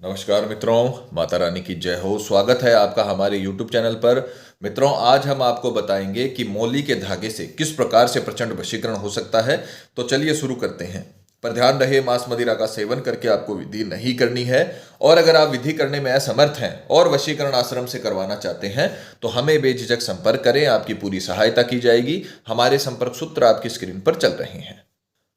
नमस्कार मित्रों, माता रानी की जय हो। स्वागत है आपका हमारे YouTube चैनल पर। मित्रों, आज हम आपको बताएंगे कि मौली के धागे से किस प्रकार से प्रचंड वशीकरण हो सकता है। तो चलिए शुरू करते हैं। पर ध्यान रहे, मांस मदिरा का सेवन करके आपको विधि नहीं करनी है। और अगर आप विधि करने में असमर्थ हैं और वशीकरण आश्रम से करवाना चाहते हैं तो हमें बेझिझक संपर्क करें, आपकी पूरी सहायता की जाएगी। हमारे संपर्क सूत्र आपकी स्क्रीन पर चल रहे हैं।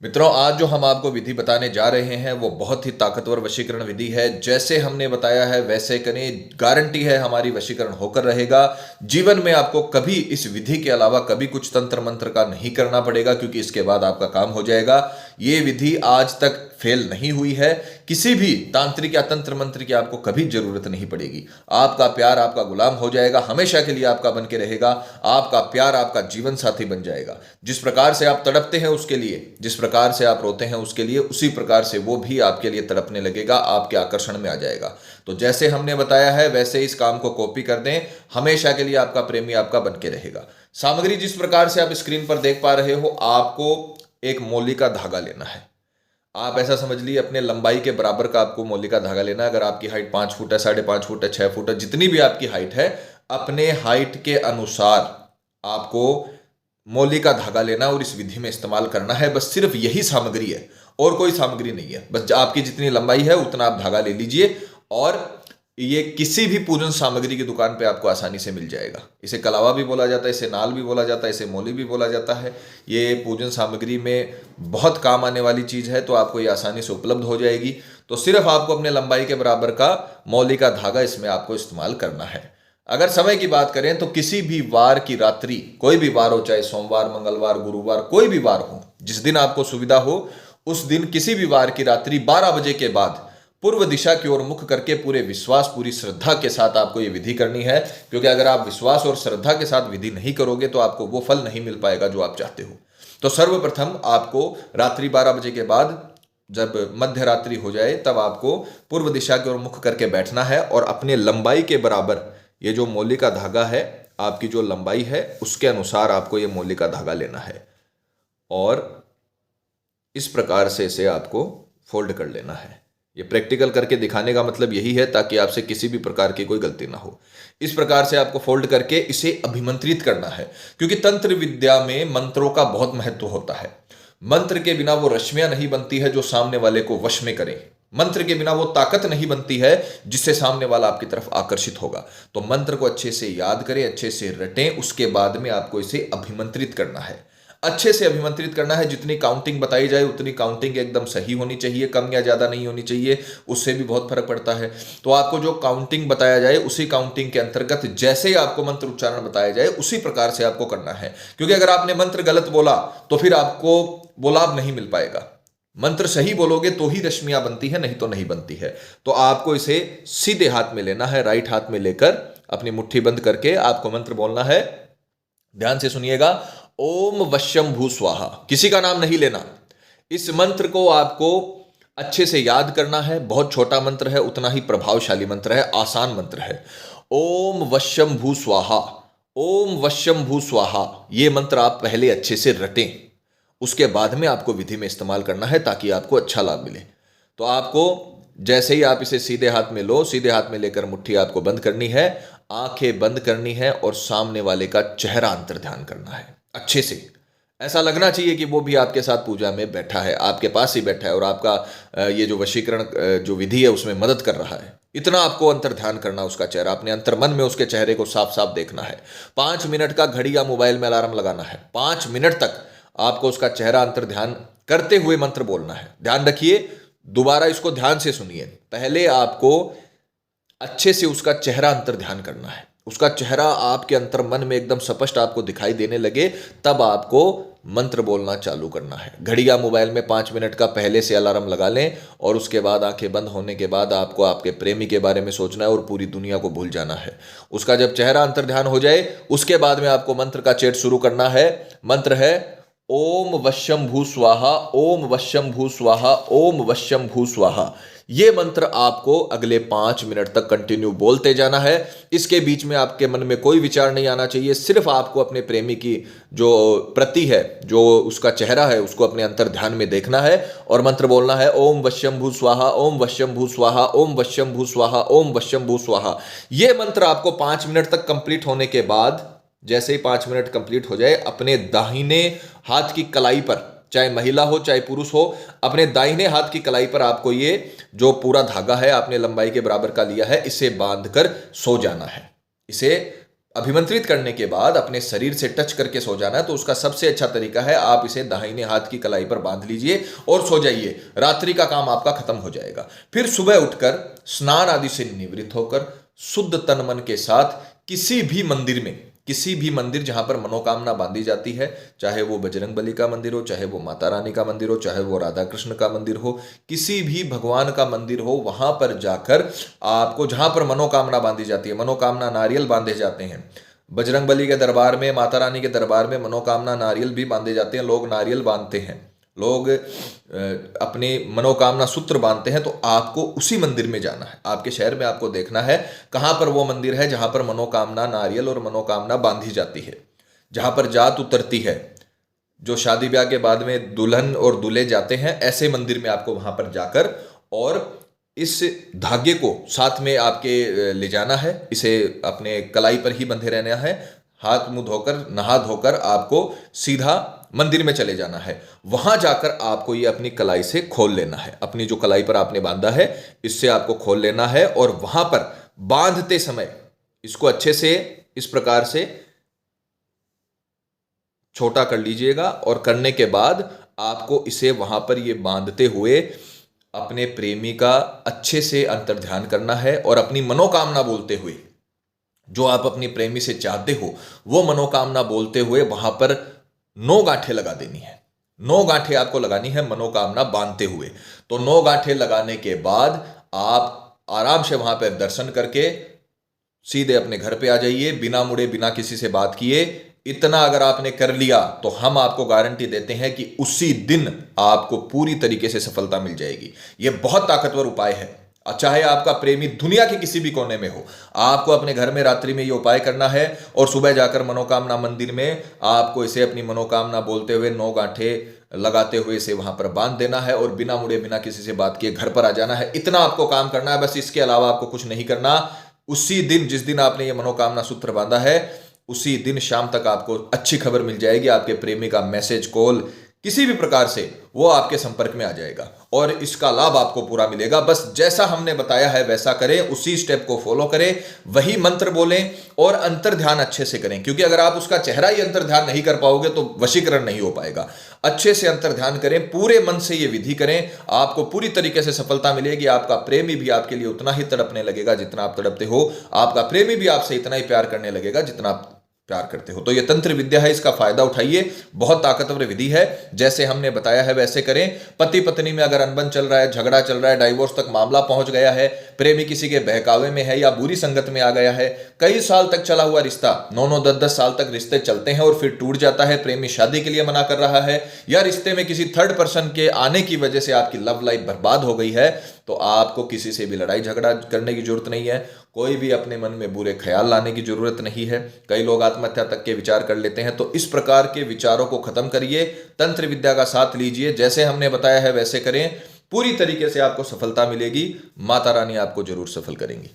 मित्रों, आज जो हम आपको विधि बताने जा रहे हैं वो बहुत ही ताकतवर वशीकरण विधि है। जैसे हमने बताया है वैसे करें, गारंटी है हमारी वशीकरण होकर रहेगा। जीवन में आपको कभी इस विधि के अलावा कभी कुछ तंत्र मंत्र का नहीं करना पड़ेगा, क्योंकि इसके बाद आपका काम हो जाएगा। ये विधि आज तक फेल नहीं हुई है। किसी भी तांत्रिक या तंत्र मंत्र की आपको कभी जरूरत नहीं पड़ेगी। आपका प्यार आपका गुलाम हो जाएगा, हमेशा के लिए आपका बन के रहेगा। आपका प्यार आपका जीवन साथी बन जाएगा। जिस प्रकार से आप तड़पते हैं उसके लिए, जिस प्रकार से आप रोते हैं उसके लिए, उसी प्रकार से वो भी आपके लिए तड़पने लगेगा, आपके आकर्षण में आ जाएगा। तो जैसे हमने बताया है वैसे इस काम को कॉपी कर दें, हमेशा के लिए आपका प्रेमी आपका बन के रहेगा। सामग्री जिस प्रकार से आप स्क्रीन पर देख पा रहे हो, आपको एक मौली का धागा लेना है। आप ऐसा समझ लीजिए अपने लंबाई के बराबर का आपको मौली का धागा लेना है। अगर आपकी हाइट 5 फुट है, 5.5 फुट है, 6 फुट है, जितनी भी आपकी हाइट है, अपने हाइट के अनुसार आपको मौली का धागा लेना और इस विधि में इस्तेमाल करना है। बस सिर्फ यही सामग्री है और कोई सामग्री नहीं है। बस आपकी जितनी लंबाई है उतना आप धागा ले लीजिए और ये किसी भी पूजन सामग्री की दुकान पे आपको आसानी से मिल जाएगा। इसे कलावा भी बोला जाता है, इसे नाल भी बोला जाता है, इसे मौली भी बोला जाता है। ये पूजन सामग्री में बहुत काम आने वाली चीज़ है, तो आपको ये आसानी से उपलब्ध हो जाएगी। तो सिर्फ आपको अपने लंबाई के बराबर का मौली का धागा इसमें आपको इस्तेमाल करना है। अगर समय की बात करें तो किसी भी वार की रात्रि, कोई भी वार हो, चाहे सोमवार, मंगलवार, गुरुवार, कोई भी वार हो, जिस दिन आपको सुविधा हो उस दिन किसी भी वार की रात्रि 12 बजे के बाद पूर्व दिशा की ओर मुख करके पूरे विश्वास पूरी श्रद्धा के साथ आपको यह विधि करनी है। क्योंकि अगर आप विश्वास और श्रद्धा के साथ विधि नहीं करोगे तो आपको वो फल नहीं मिल पाएगा जो आप चाहते हो। तो सर्वप्रथम आपको रात्रि 12 बजे के बाद, जब मध्य रात्रि हो जाए, तब आपको पूर्व दिशा की ओर मुख करके बैठना है और अपने लंबाई के बराबर ये जो मौली का धागा है, आपकी जो लंबाई है उसके अनुसार आपको ये मौली का धागा लेना है और इस प्रकार से इसे आपको फोल्ड कर लेना है। ये प्रैक्टिकल करके दिखाने का मतलब यही है ताकि आपसे किसी भी प्रकार की कोई गलती ना हो। इस प्रकार से आपको फोल्ड करके इसे अभिमंत्रित करना है, क्योंकि तंत्र विद्या में मंत्रों का बहुत महत्व होता है। मंत्र के बिना वो रश्मियां नहीं बनती है जो सामने वाले को वश में करे। मंत्र के बिना वो ताकत नहीं बनती है जिससे सामने वाला आपकी तरफ आकर्षित होगा। तो मंत्र को अच्छे से याद करें, अच्छे से रटें, उसके बाद में आपको इसे अभिमंत्रित करना है। अच्छे से अभिमंत्रित करना है। जितनी काउंटिंग बताई जाए उतनी काउंटिंग एकदम सही होनी चाहिए, कम या ज्यादा नहीं होनी चाहिए, उससे भी बहुत फर्क पड़ता है। तो आपको जो काउंटिंग बताया जाए उसी काउंटिंग के अंतर्गत जैसे ही आपको मंत्र उच्चारण बताया जाए उसी प्रकार से आपको करना है। क्योंकि अगर आपने मंत्र गलत बोला तो फिर आपको वो लाभ नहीं मिल पाएगा। मंत्र सही बोलोगे तो ही रश्मियां बनती है, नहीं तो नहीं बनती है। तो आपको इसे सीधे हाथ में लेना है, राइट हाथ में लेकर अपनी मुट्ठी बंद करके आपको मंत्र बोलना है। ध्यान से सुनिएगा, ओम वश्यम भू स्वाहा। किसी का नाम नहीं लेना। इस मंत्र को आपको अच्छे से याद करना है। बहुत छोटा मंत्र है, उतना ही प्रभावशाली मंत्र है, आसान मंत्र है। ओम वश्यम भू स्वाहा, ओम वश्यम भू स्वाहा। यह मंत्र आप पहले अच्छे से रटें, उसके बाद में आपको विधि में इस्तेमाल करना है ताकि आपको अच्छा लाभ मिले। तो आपको जैसे ही आप इसे सीधे हाथ में लो, सीधे हाथ में लेकर मुट्ठी आपको बंद करनी है, आंखें बंद करनी है और सामने वाले का चेहरा अंतर ध्यान करना है अच्छे से। ऐसा लगना चाहिए कि वो भी आपके साथ पूजा में बैठा है, आपके पास ही बैठा है और आपका ये जो वशीकरण जो विधि है उसमें मदद कर रहा है। इतना आपको अंतर ध्यान करना, उसका चेहरा अपने अंतर मन में उसके चेहरे को साफ साफ देखना है। 5 मिनट का घड़ी या मोबाइल में अलार्म लगाना है। 5 मिनट तक आपको उसका चेहरा अंतर ध्यान करते हुए मंत्र बोलना है। ध्यान रखिए, दोबारा इसको ध्यान से सुनिए। पहले आपको अच्छे से उसका चेहरा अंतर ध्यान करना है। उसका चेहरा आपके अंतर मन में एकदम स्पष्ट आपको दिखाई देने लगे, तब आपको मंत्र बोलना चालू करना है। घड़ी या मोबाइल में 5 मिनट का पहले से अलार्म लगा लें और उसके बाद आंखें बंद होने के बाद आपको आपके प्रेमी के बारे में सोचना है और पूरी दुनिया को भूल जाना है। उसका जब चेहरा अंतर ध्यान हो जाए उसके बाद में आपको मंत्र का चेट शुरू करना है। मंत्र है ओम वश्यम भू स्वाहा, ओम वश्यम भू स्वाहा, ओम वश्यम भू स्वाहा। ये मंत्र आपको अगले 5 मिनट तक कंटिन्यू बोलते जाना है। इसके बीच में आपके मन में कोई विचार नहीं आना चाहिए। सिर्फ आपको अपने प्रेमी की जो प्रति है, जो उसका चेहरा है, उसको अपने अंतर ध्यान में देखना है और मंत्र बोलना है ओम वश्यम भू स्वाहा, ओम वश्यम भू स्वाहा, ओम वश्यम भू स्वाहा, ओम वश्यम भू स्वाहा। ये मंत्र आपको 5 मिनट तक कंप्लीट होने के बाद, जैसे ही 5 मिनट कंप्लीट हो जाए, अपने दाहिने हाथ की कलाई पर, चाहे महिला हो चाहे पुरुष हो, अपने दाहिने हाथ की कलाई पर आपको ये जो पूरा धागा है आपने लंबाई के बराबर का लिया है, इसे बांधकर सो जाना है। इसे अभिमंत्रित करने के बाद अपने शरीर से टच करके सो जाना है। तो उसका सबसे अच्छा तरीका है आप इसे दाहिने हाथ की कलाई पर बांध लीजिए और सो जाइए। रात्रि का काम आपका खत्म हो जाएगा। फिर सुबह उठकर स्नान आदि से निवृत्त होकर शुद्ध तन मन के साथ किसी भी मंदिर जहां पर मनोकामना बांधी जाती है, चाहे वो बजरंग बली का मंदिर हो, चाहे वो माता रानी का मंदिर हो, चाहे वो राधा कृष्ण का मंदिर हो, किसी भी भगवान का मंदिर हो, वहां पर जाकर आपको, जहां पर मनोकामना बांधी जाती है, मनोकामना नारियल बांधे जाते हैं। बजरंग बली के दरबार में, माता रानी के दरबार में मनोकामना नारियल भी बांधे जाते हैं। लोग नारियल बांधते हैं, लोग अपनी मनोकामना सूत्र बांधते हैं। तो आपको उसी मंदिर में जाना है। आपके शहर में आपको देखना है कहां पर वो मंदिर है जहां पर मनोकामना नारियल और मनोकामना बांधी जाती है, जहां पर जात उतरती है, जो शादी ब्याह के बाद में दुल्हन और दूल्हे जाते हैं, ऐसे मंदिर में आपको वहां पर जाकर और इस धागे को साथ में आपके ले जाना है। इसे अपने कलाई पर ही बंधे रहना है। हाथ मुंह धोकर, नहा धोकर आपको सीधा मंदिर में चले जाना है। वहां जाकर आपको ये अपनी कलाई से खोल लेना है। अपनी जो कलाई पर आपने बांधा है, इससे आपको खोल लेना है और वहां पर बांधते समय इसको अच्छे से इस प्रकार से छोटा कर लीजिएगा। और करने के बाद आपको इसे वहां पर ये बांधते हुए अपने प्रेमी का अच्छे से अंतर्ध्यान करना है और अपनी मनोकामना बोलते हुए, जो आप अपनी प्रेमी से चाहते हो, वो मनोकामना बोलते हुए वहां पर 9 गांठें लगा देनी है। 9 गांठें आपको लगानी है मनोकामना बांधते हुए। तो 9 गांठें लगाने के बाद आप आराम से वहां पर दर्शन करके सीधे अपने घर पे आ जाइए, बिना मुड़े, बिना किसी से बात किए। इतना अगर आपने कर लिया तो हम आपको गारंटी देते हैं कि उसी दिन आपको पूरी तरीके से सफलता मिल जाएगी। यह बहुत ताकतवर उपाय है। चाहे आपका प्रेमी दुनिया के किसी भी कोने में हो, आपको अपने घर में रात्रि में ये उपाय करना है और सुबह जाकर मनोकामना मंदिर में आपको इसे अपनी मनोकामना बोलते हुए 9 गांठें लगाते हुए इसे वहां पर बांध देना है और बिना मुड़े, बिना किसी से बात किए घर पर आ जाना है। इतना आपको काम करना है, बस इसके अलावा आपको कुछ नहीं करना। उसी दिन, जिस दिन आपने ये मनोकामना सूत्र बांधा है, उसी दिन शाम तक आपको अच्छी खबर मिल जाएगी। आपके प्रेमी का मैसेज, कॉल, किसी भी प्रकार से वो आपके संपर्क में आ जाएगा और इसका लाभ आपको पूरा मिलेगा। बस जैसा हमने बताया है वैसा करें, उसी स्टेप को फॉलो करें, वही मंत्र बोलें और अंतर ध्यान अच्छे से करें। क्योंकि अगर आप उसका चेहरा ही अंतर ध्यान नहीं कर पाओगे तो वशीकरण नहीं हो पाएगा। अच्छे से अंतर ध्यान करें, पूरे मन से ये विधि करें, आपको पूरी तरीके से सफलता मिलेगी। आपका प्रेमी भी आपके लिए उतना ही तड़पने लगेगा जितना आप तड़पते हो। आपका प्रेमी भी आपसे इतना ही प्यार करने लगेगा जितना आप प्यार करते हो। तो ये तंत्र विद्या है, इसका फायदा उठाइए। बहुत ताकतवर विधि है। जैसे हमने बताया है वैसे करें। पति पत्नी में अगर अनबन चल रहा है, झगड़ा चल रहा है, डाइवोर्स तक मामला पहुंच गया है, प्रेमी किसी के बहकावे में है या बुरी संगत में आ गया है, कई साल तक चला हुआ रिश्ता, 9-9, 10-10 साल तक रिश्ते चलते हैं और फिर टूट जाता है, प्रेमी शादी के लिए मना कर रहा है या रिश्ते में किसी थर्ड पर्सन के आने की वजह से आपकी लव लाइफ बर्बाद हो गई है, तो आपको किसी से भी लड़ाई झगड़ा करने की जरूरत नहीं है। कोई भी अपने मन में बुरे ख्याल लाने की जरूरत नहीं है। कई लोग आत्महत्या तक के विचार कर लेते हैं। तो इस प्रकार के विचारों को खत्म करिए, तंत्र विद्या का साथ लीजिए, जैसे हमने बताया है वैसे करें, पूरी तरीके से आपको सफलता मिलेगी। माता रानी आपको जरूर सफल करेंगी।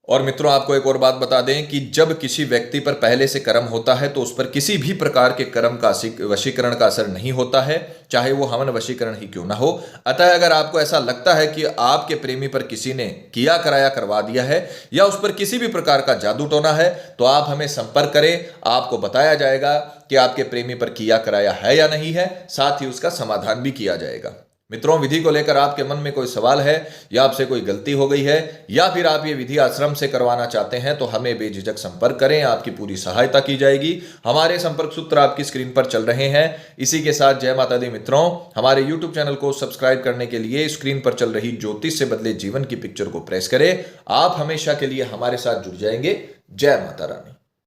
और मित्रों, आपको एक और बात बता दें कि जब किसी व्यक्ति पर पहले से कर्म होता है तो उस पर किसी भी प्रकार के कर्म का वशीकरण का असर नहीं होता है, चाहे वो हवन वशीकरण ही क्यों ना हो। अतः अगर आपको ऐसा लगता है कि आपके प्रेमी पर किसी ने किया कराया करवा दिया है या उस पर किसी भी प्रकार का जादू टोना है, तो आप हमें संपर्क करें। आपको बताया जाएगा कि आपके प्रेमी पर किया कराया है या नहीं है, साथ ही उसका समाधान भी किया जाएगा। मित्रों, विधि को लेकर आपके मन में कोई सवाल है या आपसे कोई गलती हो गई है या फिर आप ये विधि आश्रम से करवाना चाहते हैं, तो हमें बेझिझक संपर्क करें। आपकी पूरी सहायता की जाएगी। हमारे संपर्क सूत्र आपकी स्क्रीन पर चल रहे हैं। इसी के साथ जय माता दी मित्रों। हमारे YouTube चैनल को सब्सक्राइब करने के लिए स्क्रीन पर चल रही ज्योतिष से बदले जीवन की पिक्चर को प्रेस करें। आप हमेशा के लिए हमारे साथ जुड़ जाएंगे। जय माता रानी।